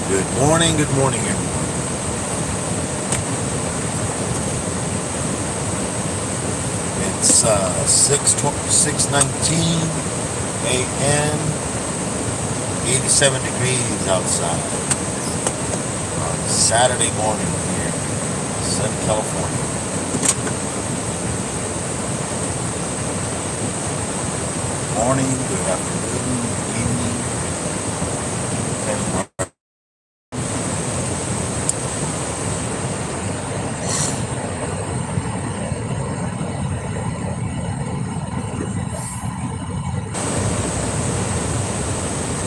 Good morning, everyone. It's 6:19 a.m., 87 degrees outside on Saturday morning here in Southern California. Morning, good afternoon, good evening, depending on.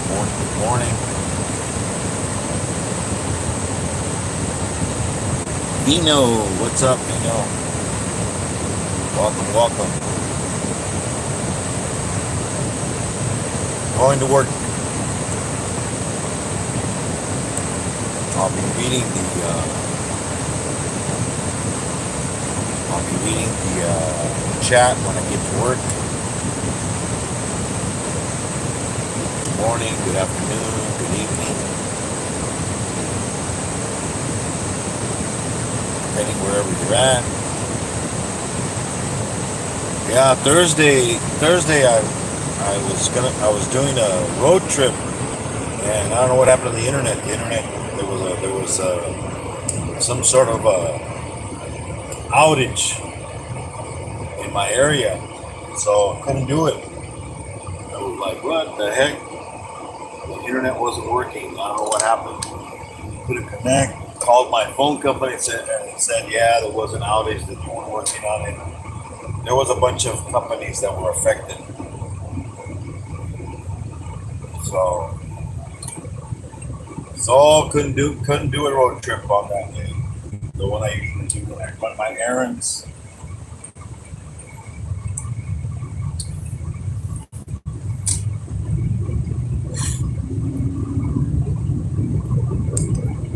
Morning, good morning. Vino, what's up, Vino? Welcome, welcome. Going to work. I'll be reading the chat when I get to work. Good morning, good afternoon, good evening, depending wherever you're at. Yeah, Thursday I was doing a road trip, and I don't know what happened to the internet. There was some sort of outage in my area, so I couldn't do it. I was like, what the heck? The internet wasn't working. I don't know what happened. Couldn't connect. Called my phone company and it said, yeah, there was an outage that they weren't working on it. There was a bunch of companies that were affected. So couldn't do a road trip on that day. The one I usually do when I run my errands.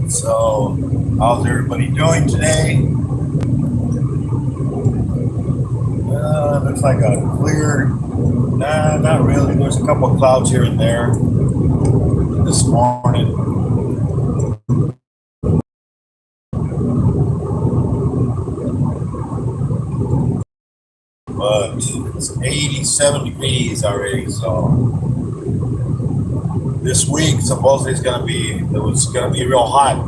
So how's everybody doing today? Looks like a clear. Nah, not really. There's a couple of clouds here and there this morning. But it's 87 degrees already, so this week supposedly it was gonna be real hot.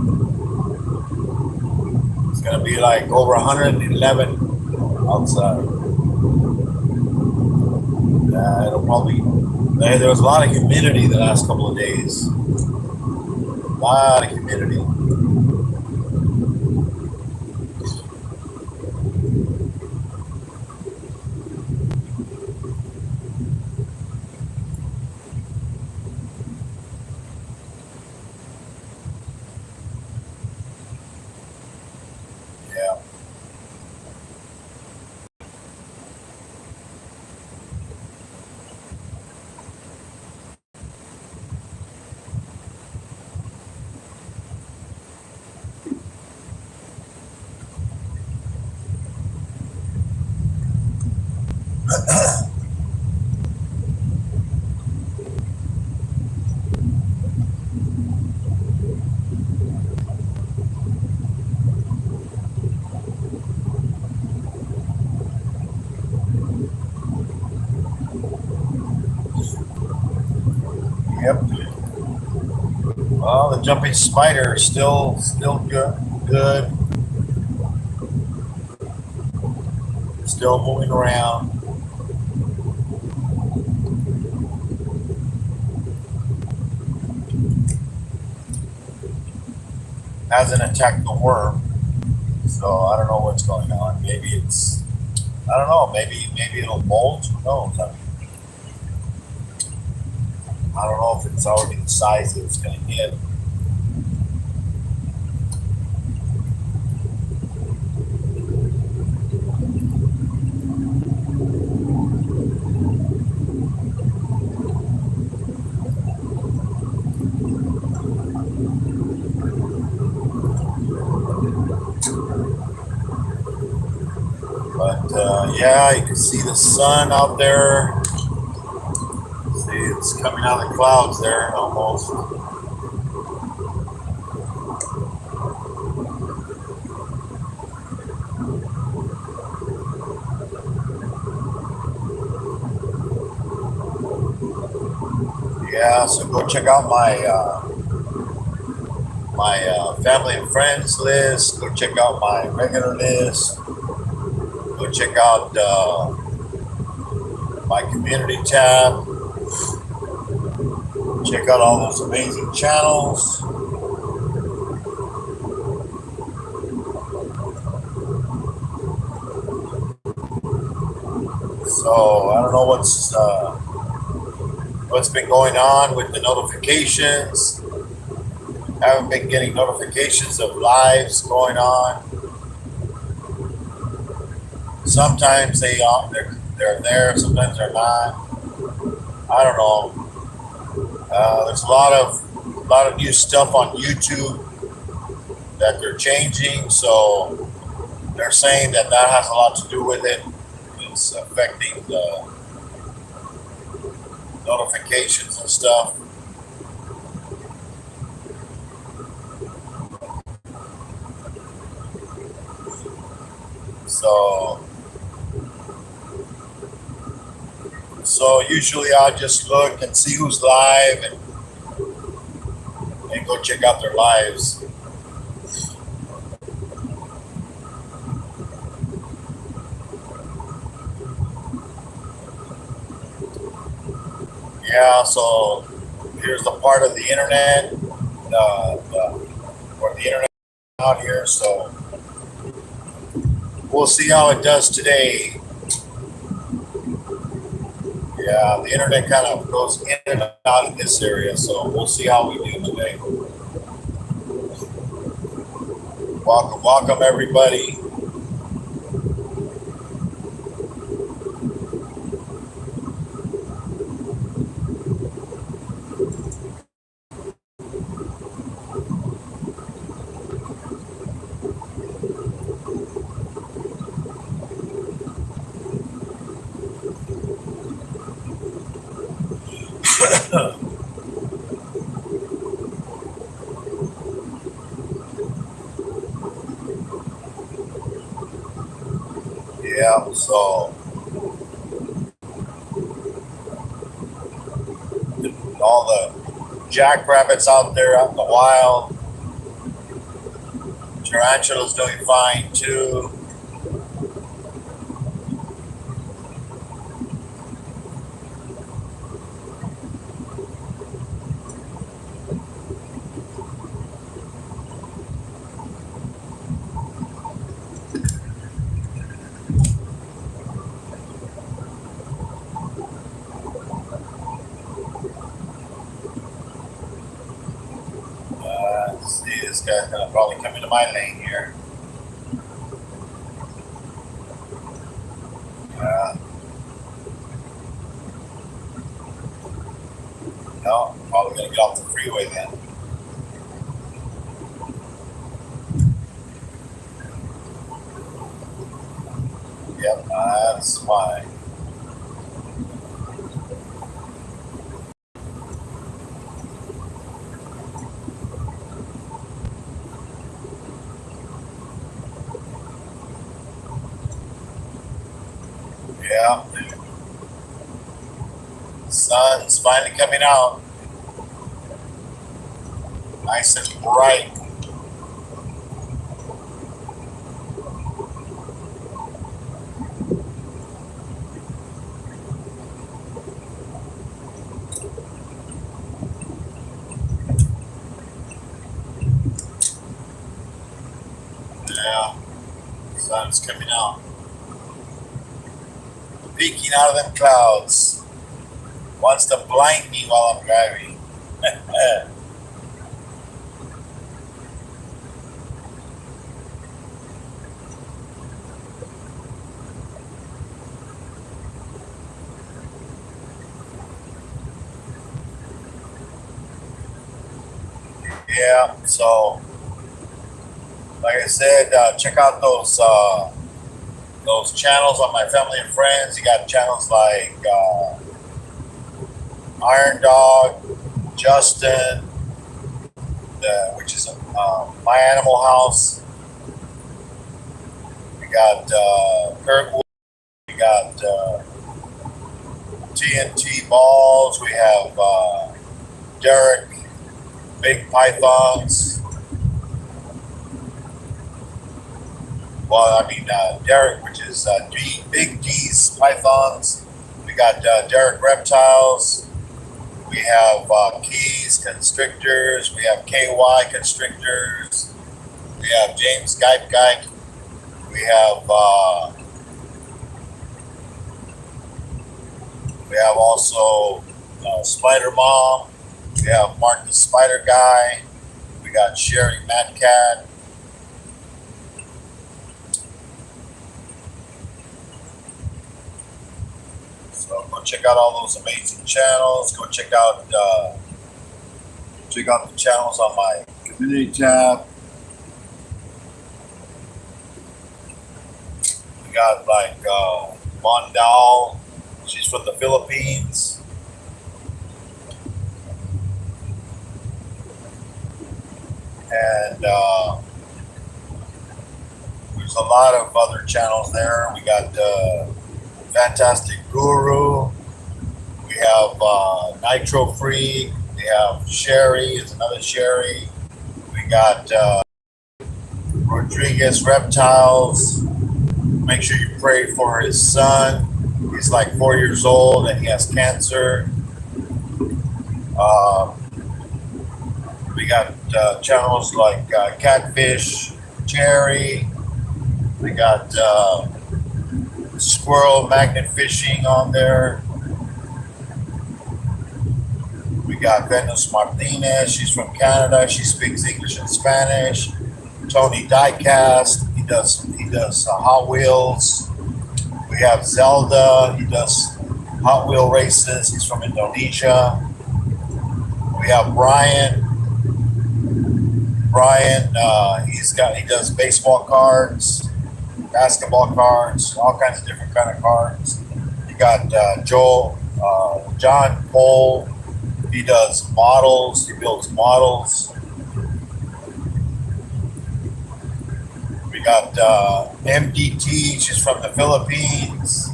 It's gonna be like over 111 outside. It'll probably. There was a lot of humidity the last couple of days. A lot of humidity. Yeah. Yep. Well, the jumping spider is still good. Still moving around. Hasn't attacked the worm, so I don't know what's going on. I don't know. Maybe it'll bolt. Who knows? I don't know if it's already the size that it's going to get. But yeah, you can see the sun out there. See, it's coming out of the clouds there almost. Yeah, so go check out my family and friends list. Go check out my regular list. Go check out my community tab. Check out all those amazing channels. So I don't know what's been going on with the notifications. Haven't been getting notifications of lives going on. Sometimes they're there, sometimes they're not. I don't know. There's a lot of new stuff on YouTube that they're changing, so they're saying that has a lot to do with it. It's affecting the notifications and stuff. So usually I'll just look and see who's live and go check out their lives. Yeah, so here's the part of the internet, or the internet out here. So we'll see how it does today. Yeah, the internet kind of goes in and out in this area, so we'll see how we do today. Welcome everybody. Yeah, so all the jackrabbits out there out in the wild, tarantulas doing fine too. See, this guy's gonna probably come into my lane here. No, probably gonna get off the freeway then. Yep, that's why. Yeah. The sun's finally coming out. Nice and bright. Yeah. The sun's coming out. Peeking out of them clouds. Wants to blind me while I'm driving. Yeah, so like I said, check out those channels on my family and friends. You got channels like Iron Dog, Justin, which is My Animal House. We got Kirkwood. We got TNT Balls. We have Derek, big pythons. Well, I mean Derek, which is Big D's pythons. We got Derek reptiles. We have Keys constrictors. We have KY constrictors. We have James Geip. We have also Spider Mom. We have Mark the Spider Guy. We got Sherry Mad Cat. So go check out all those amazing channels. Go check out the channels on my community tab. We got like Mondal. She's from the Philippines. And there's a lot of other channels there. We got Fantastic Guru. We have Nitro Freak. We have Sherry. Is another Sherry. We got Rodriguez Reptiles. Make sure you pray for his son. He's like 4 years old and he has cancer. We got channels like Catfish, Cherry. We got Squirrel Magnet Fishing on there. We got Venus Martinez. She's from Canada. She speaks English and Spanish. Tony Diecast. He does Hot Wheels. We have Zelda. He does Hot Wheel races. He's from Indonesia. We have Brian. He does baseball cards, basketball cards, all kinds of different kind of cards. You got John Cole. He does models. He builds models. We got MDT. She's from the Philippines.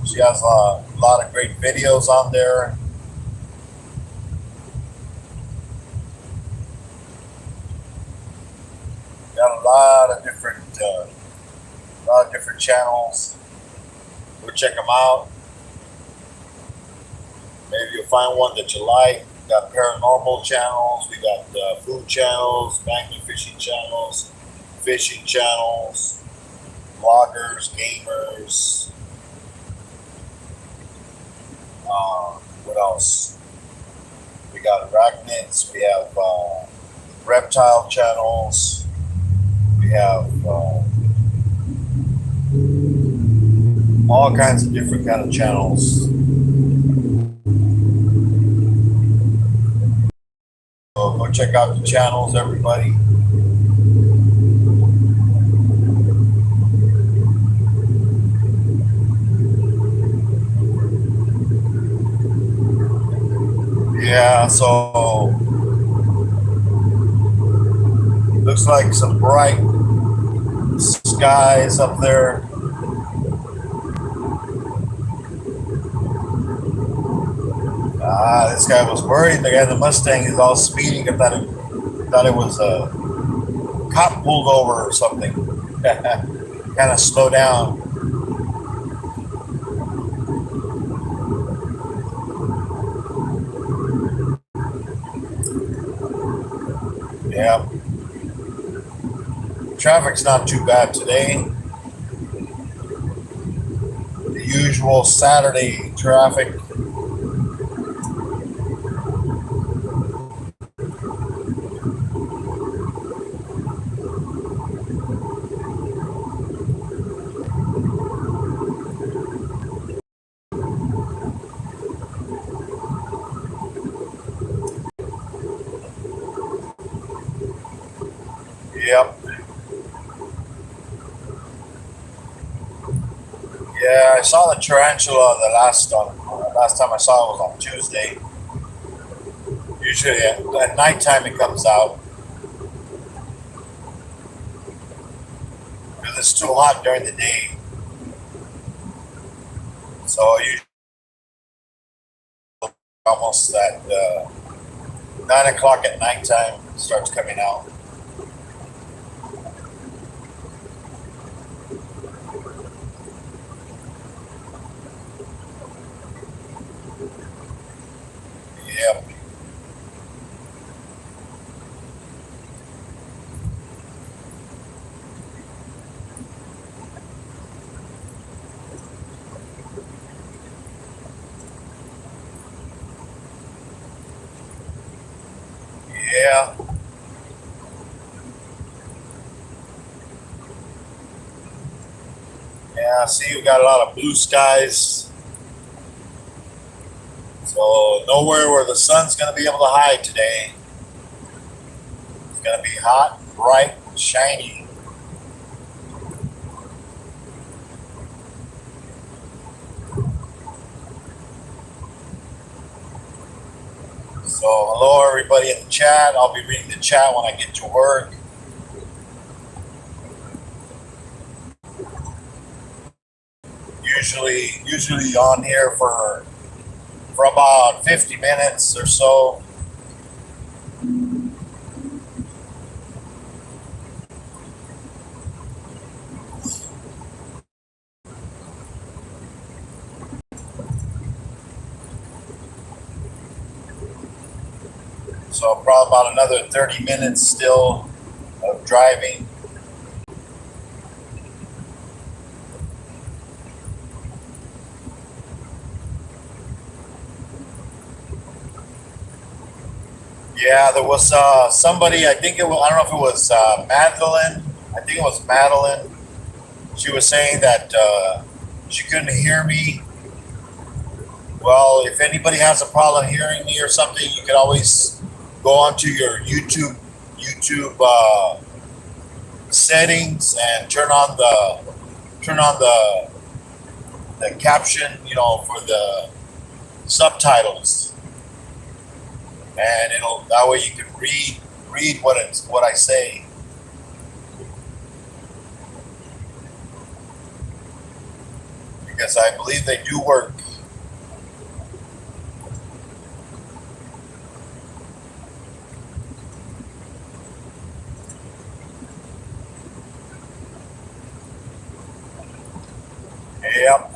She has a lot of great videos on there. Got a lot of different channels. Go check them out. Maybe you'll find one that you like. We got paranormal channels. We got food channels, magnet fishing channels, vloggers, gamers. What else? We got arachnids. We have reptile channels. We have all kinds of different kind of channels. So go check out the channels, everybody. Yeah, so looks like some bright skies up there. This guy was worried. The guy in the Mustang is all speeding. I thought it was a cop pulled over or something. Kind of slow down. Yeah. Traffic's not too bad today. The usual Saturday traffic. Yep. Yeah, I saw the tarantula the last time I saw it was on Tuesday. Usually at nighttime it comes out because it's too hot during the day. So almost at 9 o'clock at nighttime starts coming out. Yep. Yeah. Yeah. See, we got a lot of blue skies. So nowhere where the sun's going to be able to hide today. It's going to be hot, bright, and shiny. So hello everybody in the chat. I'll be reading the chat when I get to work. Usually on here for about 50 minutes or so. So probably about another 30 minutes still of driving. Yeah, there was somebody, I don't know if it was Madeline. I think it was Madeline. She was saying that she couldn't hear me. Well, if anybody has a problem hearing me or something, you can always go onto your YouTube settings and turn on the caption, for the subtitles, and that way you can read what I say. Because I believe they do work. Yep.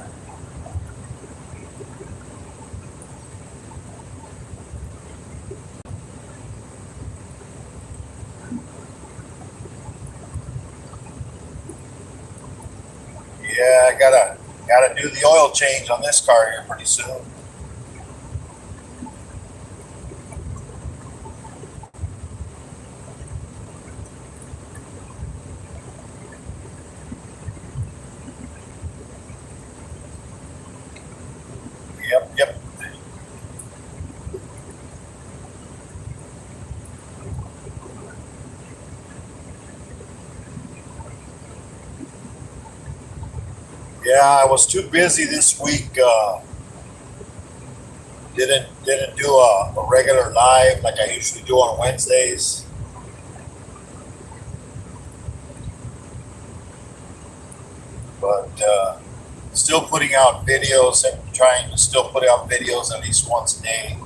Yeah, I gotta do the oil change on this car here pretty soon. Yep. Yeah, I was too busy this week. Didn't do a regular live like I usually do on Wednesdays. But still putting out videos and trying to still put out videos at least once a day.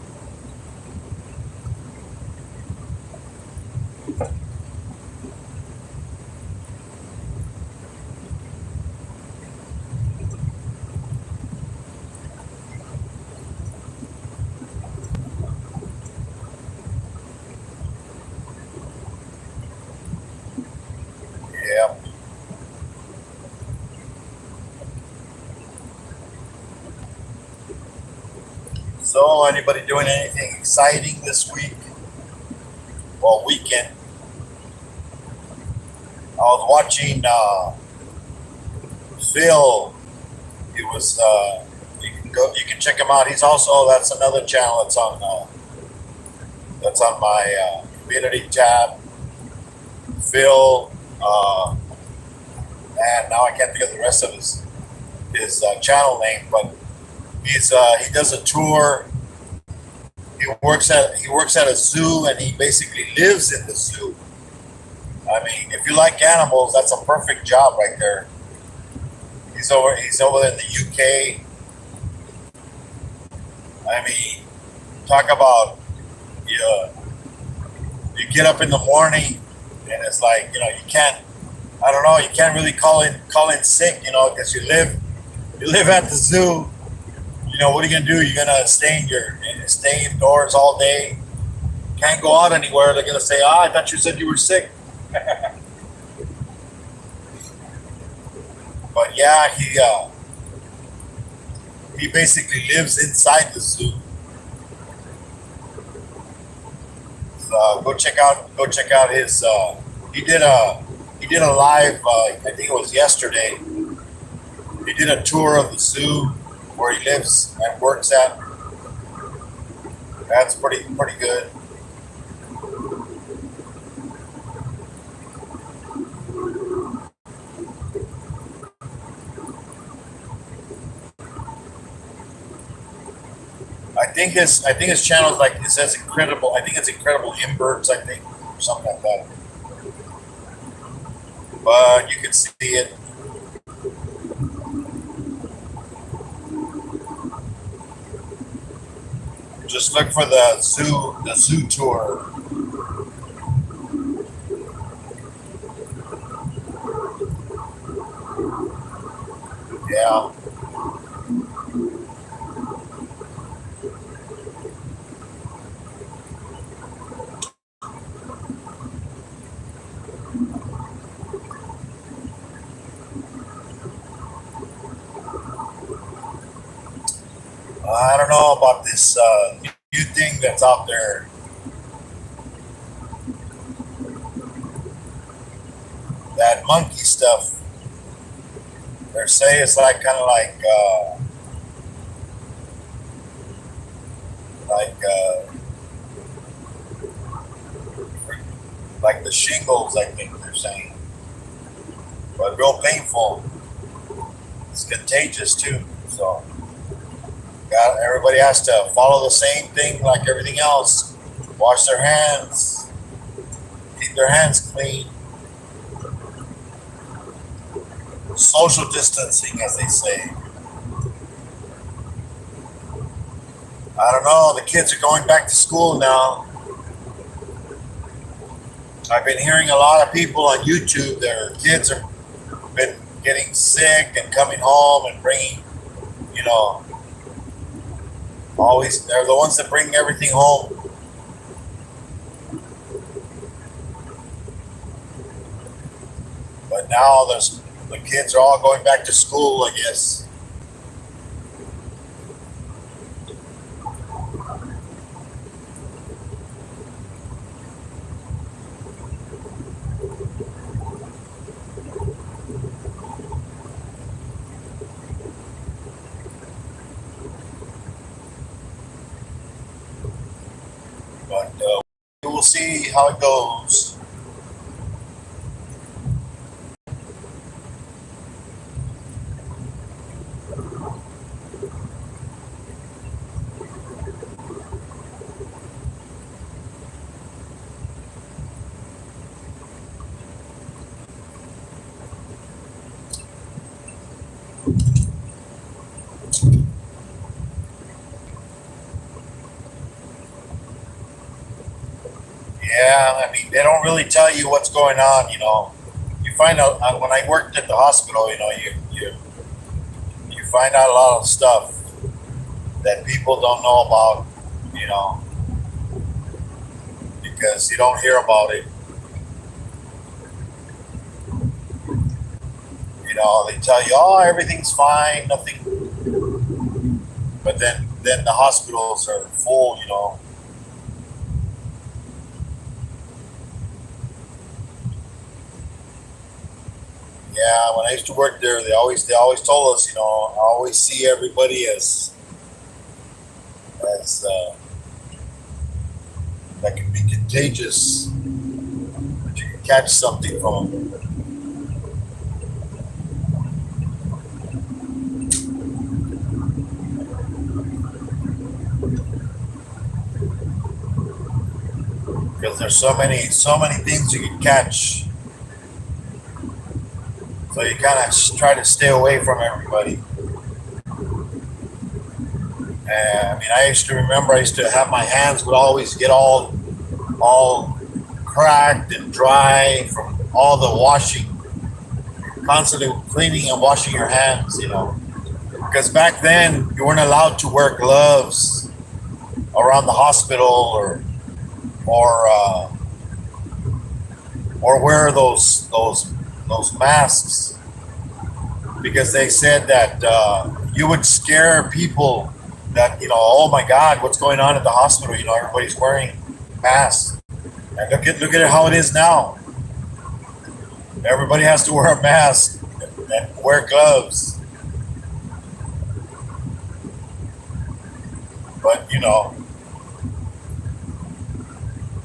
Yeah. So, anybody doing anything exciting this week? Well, weekend. I was watching Phil. It was you can check him out. That's another channel that's on my community tab. Phil, and now I can't think of the rest of his channel name, but he does a tour. He works at a zoo, and he basically lives in the zoo. I mean, if you like animals, that's a perfect job right there. He's over in the UK. I mean, talk about you, you get up in the morning and it's like you can't. I don't know. You can't really call in sick, because you live at the zoo. What are you gonna do? You're gonna stay indoors all day. Can't go out anywhere. They're gonna say, "Ah, I thought you said you were sick." But yeah, he basically lives inside the zoo. So go check out his. He did a live. I think it was yesterday. He did a tour of the zoo where he lives and works at. That's pretty good. I think his channel is like it says incredible. I think it's incredible inverts. I think or something like that. But you can see it. Just look for the zoo tour. Yeah. I don't know about this new thing that's out there. That monkey stuff. They're saying it's like kind of like like the shingles. I think they're saying, but real painful. It's contagious too. So everybody has to follow the same thing like everything else. Wash their hands. Keep their hands clean. Social distancing, as they say. I don't know. The kids are going back to school now. I've been hearing a lot of people on YouTube. Their kids have been getting sick and coming home and bringing, you know, always they're the ones that bring everything home. But now the kids are all going back to school, I guess. But we'll see how it goes. Yeah, I mean, they don't really tell you what's going on, you know. You find out when I worked at the hospital, you know, you find out a lot of stuff that people don't know about, you know, because you don't hear about it. You know, they tell you, oh, everything's fine, nothing, but then the hospitals are full, you know. Yeah, when I used to work there, they always told us, you know, I always see everybody as that can be contagious, that you can catch something from them. Because there's so many things you can catch. So you kind of try to stay away from everybody. And I mean, I used to remember I used to have my hands would always get all cracked and dry from all the washing, constantly cleaning and washing your hands, because back then you weren't allowed to wear gloves around the hospital or or wear those masks because they said that you would scare people that oh my God, what's going on at the hospital? Everybody's wearing masks, and look at how it is now. Everybody has to wear a mask and wear gloves, but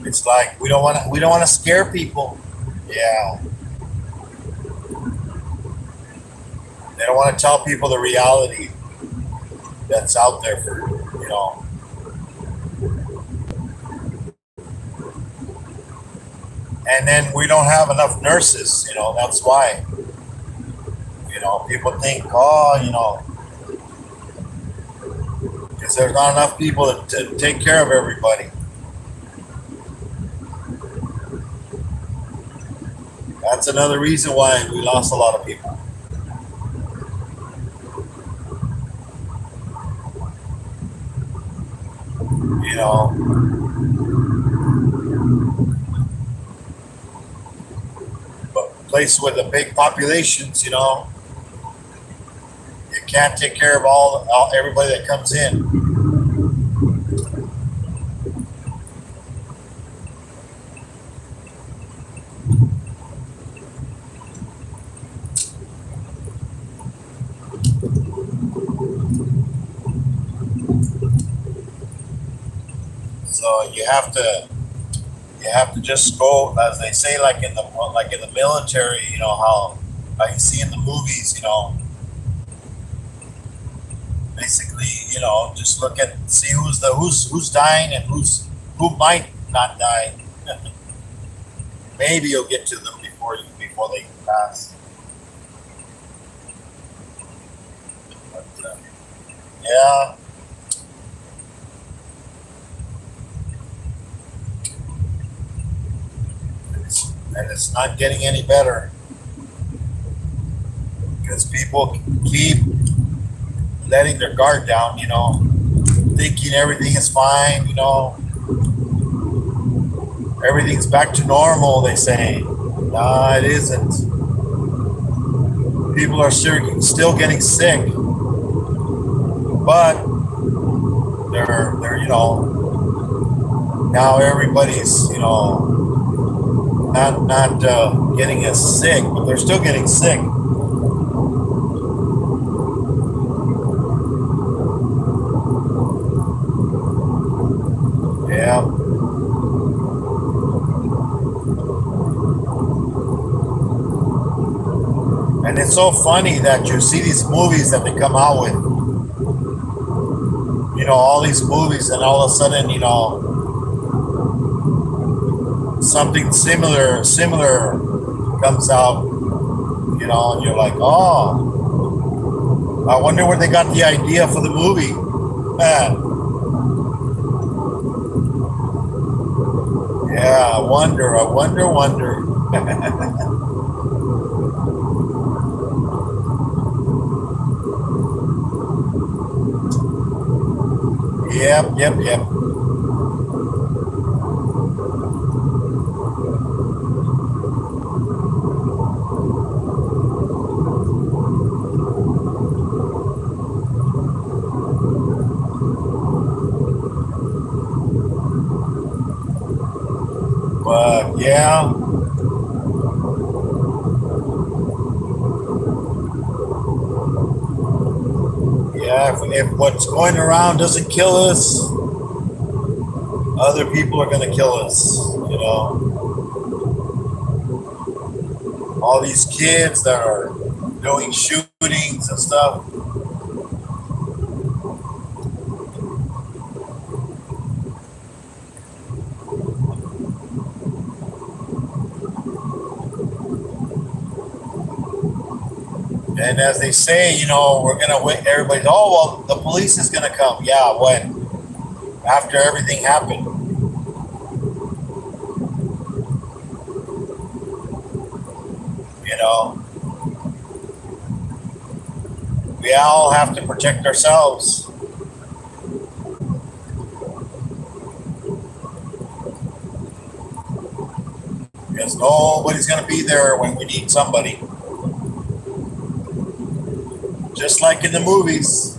it's like we don't want to scare people. Yeah, they don't want to tell people the reality that's out there for and then we don't have enough nurses. That's why. People think, oh, because there's not enough people to take care of everybody. That's another reason why we lost a lot of people. You know, but place with the big populations, you can't take care of all everybody that comes in. So you have to just go, as they say, like in the military. How you see in the movies. Basically, just look at see who's dying and who might not die. Maybe you'll get to them before they pass. But yeah, and it's not getting any better because people keep letting their guard down. Thinking everything is fine. Everything's back to normal. They say, nah, it isn't. People are still getting sick, but they're now everybody's not getting as sick, but they're still getting sick. Yeah. And it's so funny that you see these movies that they come out with, all these movies, and all of a sudden, something similar comes out, and you're like, oh, I wonder where they got the idea for the movie. Man, yeah, I wonder. Yep. But yeah, if what's going around doesn't kill us, other people are going to kill us. All these kids that are doing shootings and stuff. And as they say, we're gonna wait. Everybody's, oh well, the police is gonna come. Yeah, when? After everything happened. You know, we all have to protect ourselves. Because nobody's gonna be there when we need somebody. Just like in the movies.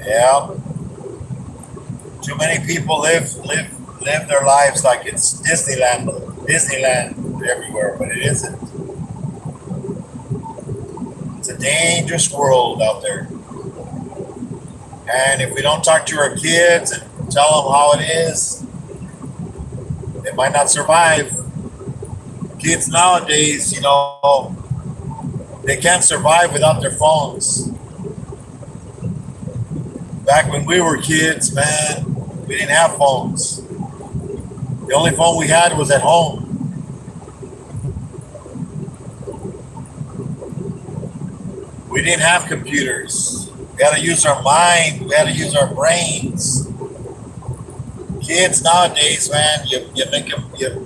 Yeah. Too many people live their lives like it's Disneyland everywhere, but it isn't. It's a dangerous world out there. And if we don't talk to our kids and tell them how it is, they might not survive. Kids nowadays, they can't survive without their phones. Back when we were kids, man, we didn't have phones. The only phone we had was at home. We didn't have computers. We had to use our mind. We had to use our brains. Kids nowadays, man, you make them, you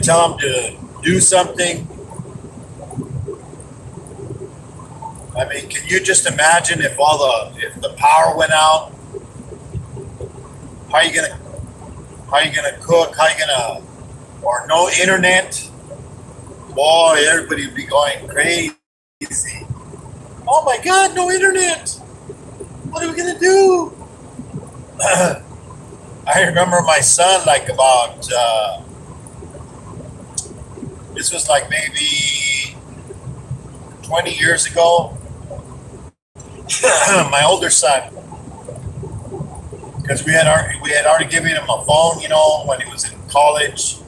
tell them to do something. I mean, can you just imagine if the power went out? How are you gonna cook? Or no internet? Boy, everybody would be going crazy. Oh my God, no internet! What are we gonna do? I remember my son, like about, this was like maybe 20 years ago. My older son, because we had already given him a phone, when he was in college,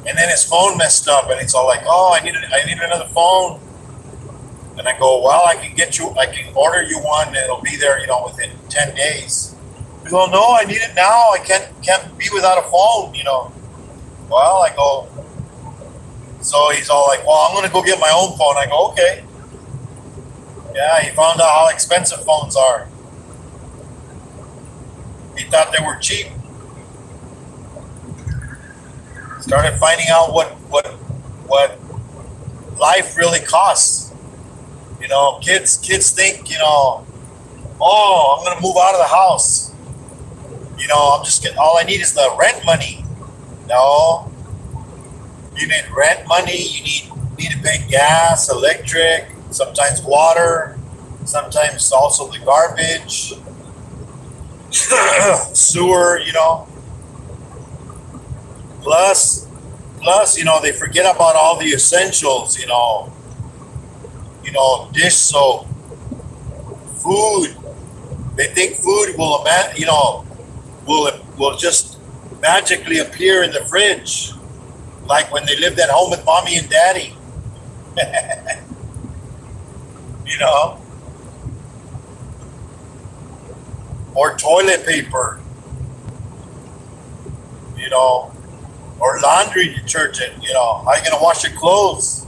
and then his phone messed up, and he's all like, "Oh, I need another phone." And I go, "Well, I can order you one, and it'll be there, within 10 days." He goes, "No, I need it now. I can't be without a phone, Well, I go. So he's all like, "Well, I'm gonna go get my own phone." I go, "Okay." Yeah, he found out how expensive phones are. He thought they were cheap. Started finding out what life really costs. Kids think, "Oh, I'm gonna move out of the house. All I need is the rent money." No, you need rent money. You need to pay gas, electric, sometimes water, sometimes also the garbage, sewer, Plus, they forget about all the essentials, dish soap, food. They think food will just magically appear in the fridge, like when they lived at home with mommy and daddy. Or toilet paper, or laundry detergent. How are you gonna wash your clothes?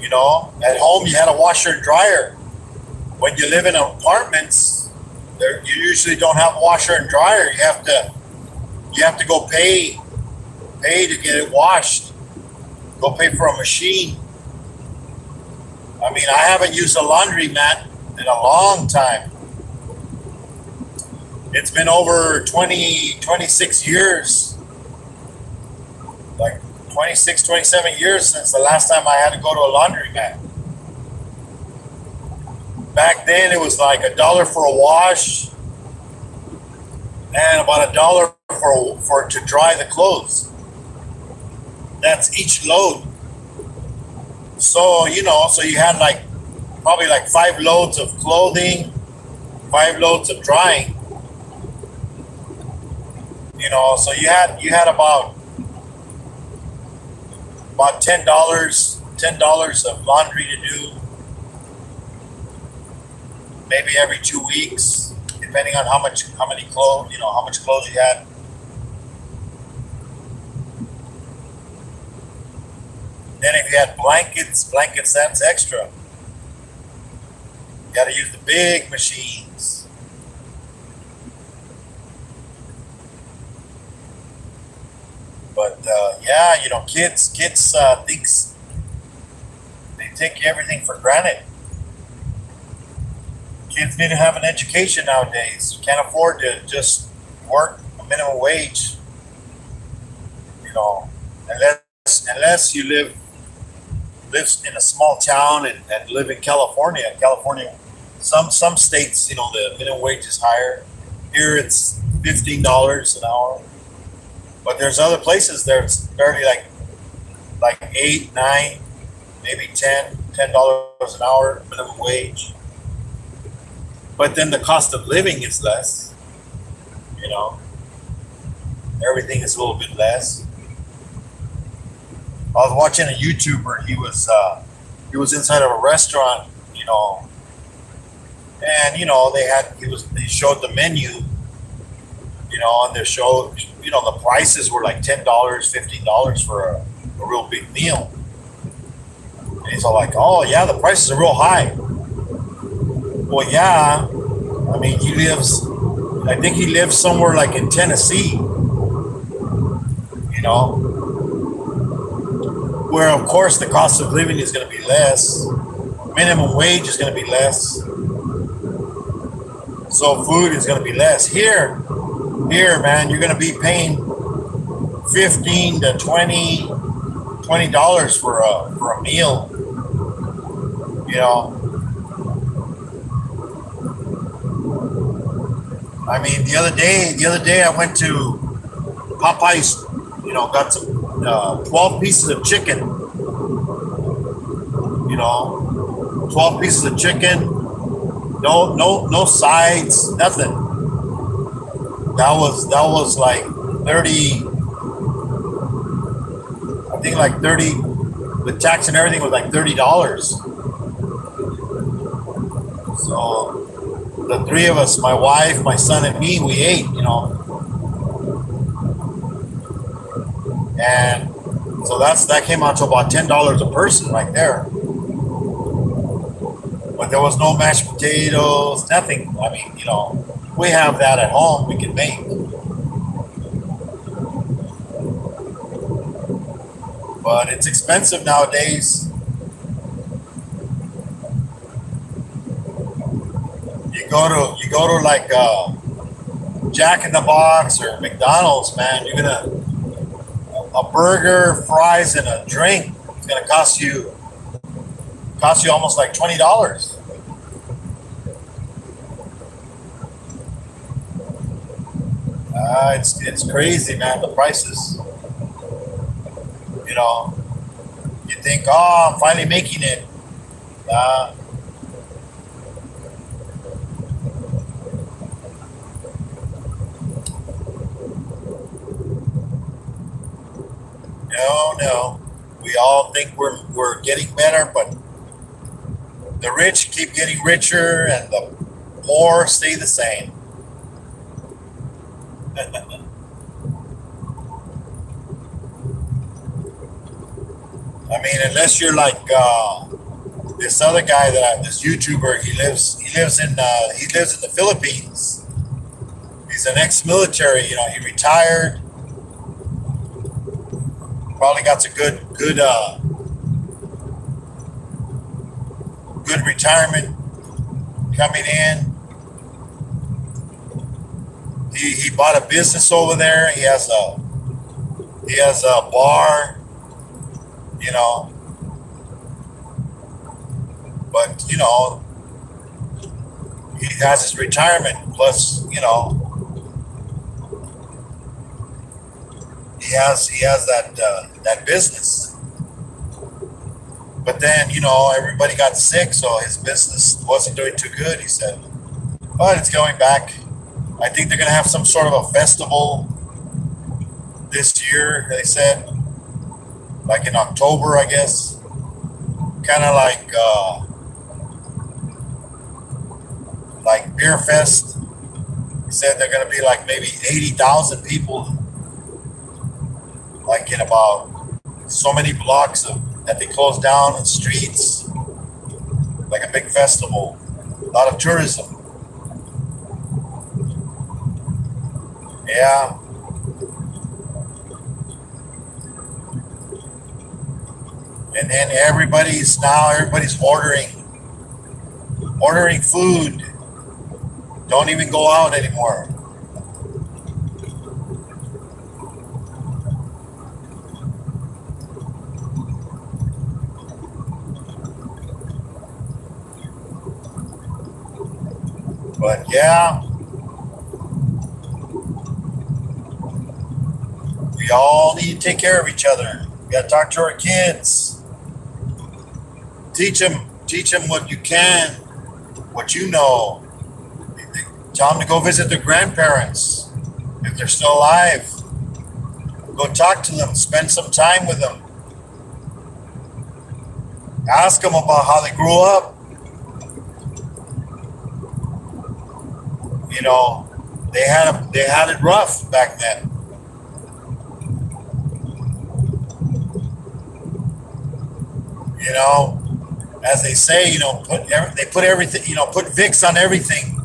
At home you had a washer and dryer. When you live in apartments, you usually don't have a washer and dryer. You have to go pay to get it washed. Go pay for a machine. I mean, I haven't used a laundromat in a long time. It's been over 26 years. Like 26, 27 years since the last time I had to go to a laundromat. Back then it was like $1 for a wash and about $1 for to dry the clothes. That's each load. So, so you had probably 5 loads of clothing, 5 loads of drying. So you had about $10 of laundry to do. maybe every 2 weeks, depending on how many clothes, how much clothes you had. Then if you had blankets, that's extra. You got to use the big machines. But yeah, kids thinks they take everything for granted. Kids need to have an education nowadays. Can't afford to just work a minimum wage. You know, unless you lives in a small town and live in California. California, some states, the minimum wage is higher. Here it's $15 an hour. But there's other places there it's barely like 8, 9, maybe $10 an hour minimum wage. But then the cost of living is less. Everything is a little bit less. I was watching a YouTuber. He was inside of a restaurant, and they showed the menu, and they showed the prices were like $10, $15 for a real big meal. And he's all like, "Oh yeah, the prices are real high." Well, yeah, I mean I think he lives somewhere like in Tennessee, where of course the cost of living is going to be less, minimum wage is going to be less, so food is going to be less. Here, man, you're going to be paying $15 to $20 for a meal. I mean, the other day I went to Popeyes. Got some 12 pieces of chicken. 12 pieces of chicken. No sides, nothing. That was like 30. I think like 30 with tax and everything was like $30. So the three of us, my wife, my son, and me, we ate. And so that came out to about $10 a person right there. But there was no mashed potatoes, nothing. I mean, we have that at home, we can make. But it's expensive nowadays. You go to like Jack in the Box or McDonald's, man. A burger, fries, and a drink is gonna cost you almost like $20. It's crazy, man. The prices. You think, oh, I'm finally making it. No. We all think we're getting better, but the rich keep getting richer and the poor stay the same. I mean, unless you're like this other guy this YouTuber, he lives in the Philippines. He's an ex-military. He retired. Probably got a good retirement coming in. He bought a business over there. He has a bar. But he has his retirement plus. He has that business. But then, everybody got sick, so his business wasn't doing too good, he said. But it's going back. I think they're going to have some sort of a festival this year, they said. Like in October, I guess. Kind of like like beer fest. He said they're going to be like maybe 80,000 people, like in about so many blocks that they closed down and streets, like a big festival, a lot of tourism. Yeah. And then everybody's ordering food. Don't even go out anymore. But yeah, we all need to take care of each other. We got to talk to our kids. Teach them what you can, what you know. Tell them to go visit their grandparents if they're still alive. Go talk to them. Spend some time with them. Ask them about how they grew up. You know, they had it rough back then. You know, as they say, you know, they put everything. You know, put Vicks on everything.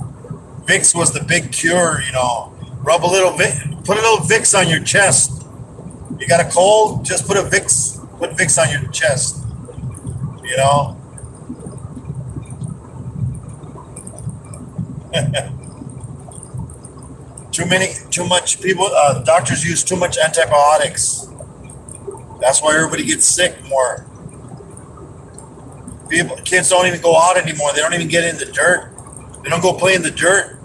Vicks was the big cure, you know. Put a little Vicks on your chest. You got a cold? Just put Vicks on your chest. You know. Too much people. Doctors use too much antibiotics. That's why everybody gets sick more. Kids don't even go out anymore. They don't even get in the dirt. They don't go play in the dirt.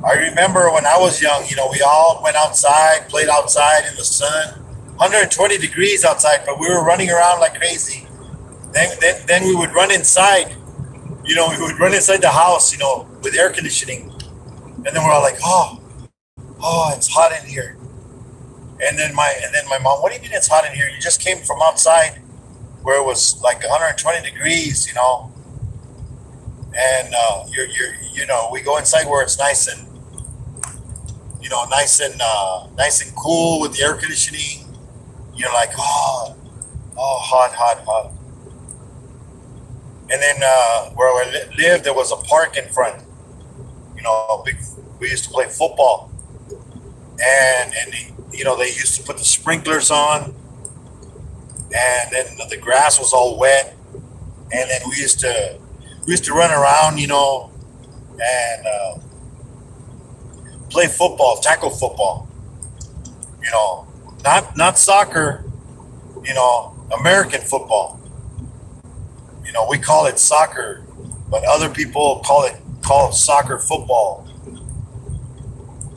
I remember when I was young, you know, we all went outside, played outside in the sun, 120 degrees outside, but we were running around like crazy. Then we would run inside, you know, we would run inside the house, you know, with air conditioning. And then we're all like, oh, it's hot in here. And then my mom, what do you mean it's hot in here? You just came from outside where it was like 120 degrees, you know. And you know, we go inside where it's nice and, you know, nice and cool with the air conditioning. You're like, oh, hot. And then where I lived, there was a park in front. You know, we used to play football, and you know, they used to put the sprinklers on, and then the grass was all wet, and then we used to run around, you know, and play football, tackle football. You know, not soccer. You know, American football. You know, we call it soccer, but other people call it soccer football.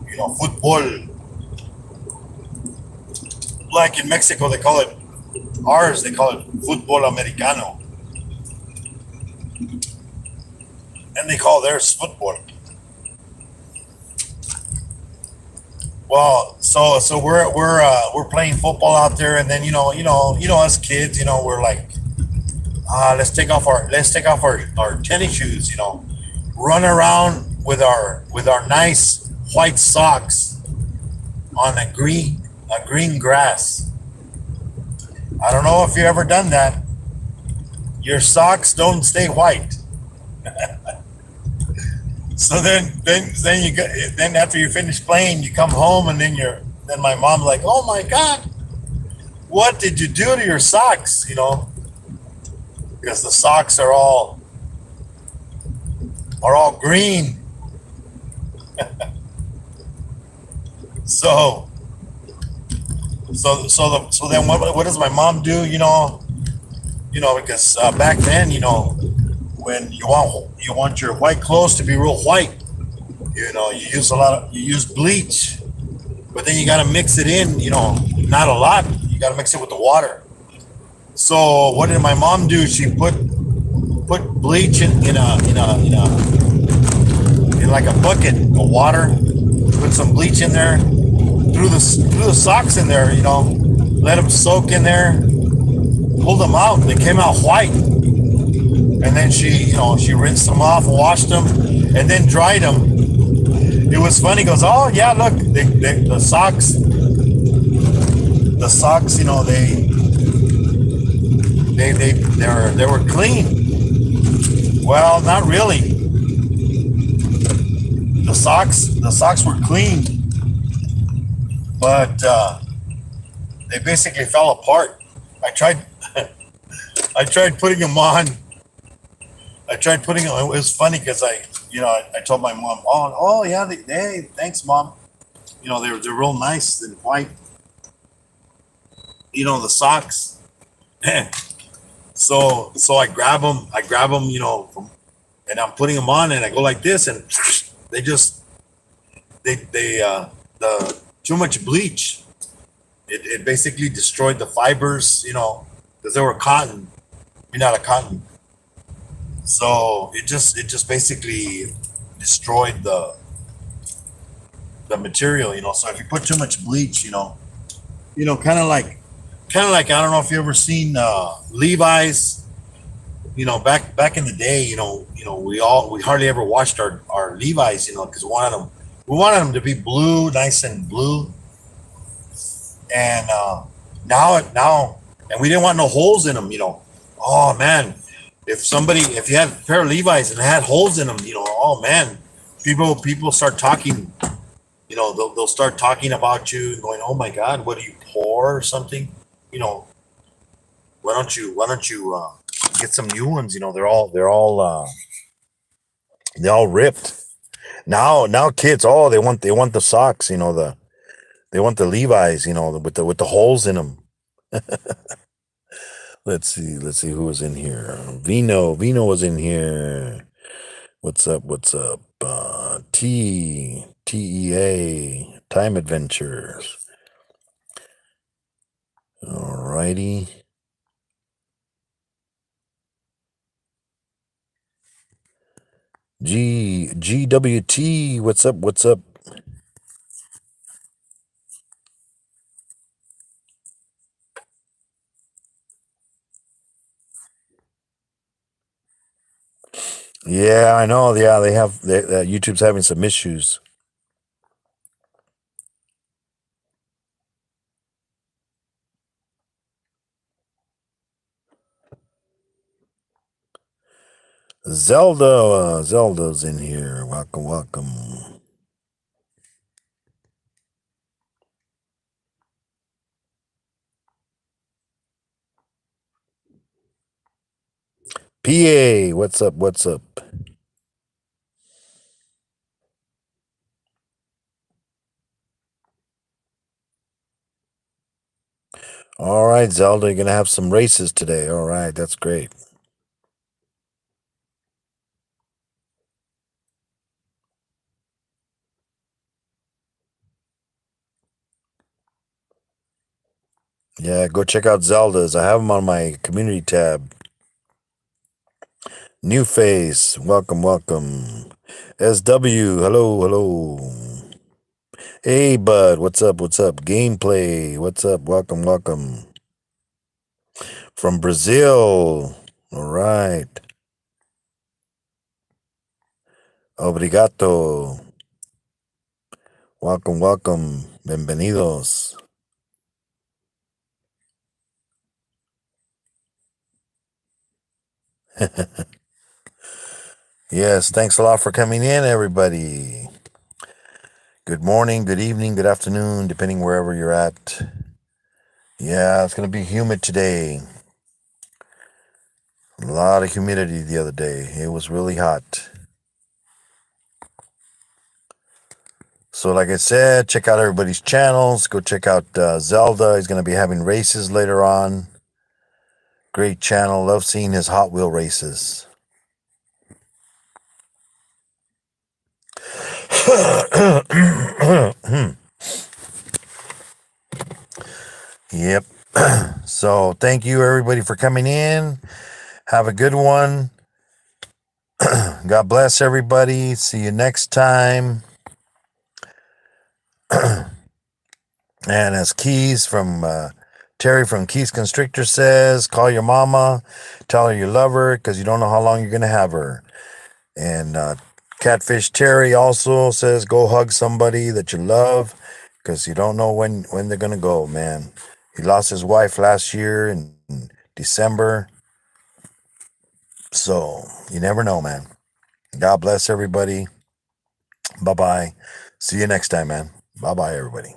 You know, football. Like in Mexico, they call it football americano. And they call theirs football. Well, so we're playing football out there, and then you know us kids, you know, we're like, let's take off our tennis shoes, you know, run around with our nice white socks on a green grass. I don't know if you ever done that. Your socks don't stay white. So then after you finish playing, you come home, and then my mom's like, oh my God, what did you do to your socks? You know, because the socks are all green. So then what does my mom do? You know, because back then, you know, when you want your white clothes to be real white, you know, you use bleach, but then you got to mix it in, you know, not a lot. You got to mix it with the water. So what did my mom do? She put bleach in like a bucket of water, put some bleach in there, threw the socks in there, you know, let them soak in there, pulled them out. They came out white. and then she rinsed them off, washed them, and then dried them. It was funny. He goes, oh yeah, look, the socks, they were clean. Well, not really. The socks were clean, but they basically fell apart. I tried I tried putting them on. I tried putting them. It was funny because I told my mom, oh yeah, hey, thanks, mom. They're real nice and white. The socks. So I grab them. And I'm putting them on, and I go like this, and they just the too much bleach. It basically destroyed the fibers, because they were cotton, not a cotton. So it just basically destroyed the material. So if you put too much bleach, kind of like I don't know if you ever seen Levi's. Back in the day, we hardly ever washed our Levi's, because we wanted them to be blue, nice and blue, and now, and we didn't want no holes in them. Oh man, if you had a pair of Levi's and it had holes in them, oh man, people start talking. They'll start talking about you and going, oh my God, what are you, poor or something? You know, why don't you get some new ones? They're all ripped. Now kids, they want the socks, they want the Levi's, with the holes in them. Let's see who was in here. Vino was in here. What's up? TEA Time Adventures. Alrighty. GWT, what's up? Yeah, I know. Yeah, YouTube's having some issues. Zelda's in here. Welcome. PA, what's up? All right, Zelda, you're gonna have some races today. All right, that's great. Yeah, go check out Zelda's. I have them on my community tab. New face, welcome. SW, hello. Hey, bud, what's up? Gameplay, what's up? Welcome. From Brazil. All right. Obrigado. Welcome. Bienvenidos. Yes, thanks a lot for coming in, everybody. Good morning, good evening, good afternoon, depending wherever you're at. Yeah, it's going to be humid today. A lot of humidity the other day. It was really hot. So like I said, check out everybody's channels. Go check out Zelda. He's going to be having races later on. Great channel. Love seeing his Hot Wheel races. Yep. So thank you everybody for coming in. Have a good one. God bless everybody. See you next time. And as Keys from Terry from Keith's Constrictor says, call your mama, tell her you love her because you don't know how long you're going to have her. And Catfish Terry also says, go hug somebody that you love because you don't know when they're going to go, man. He lost his wife last year in December. So you never know, man. God bless everybody. Bye-bye. See you next time, man. Bye-bye, everybody.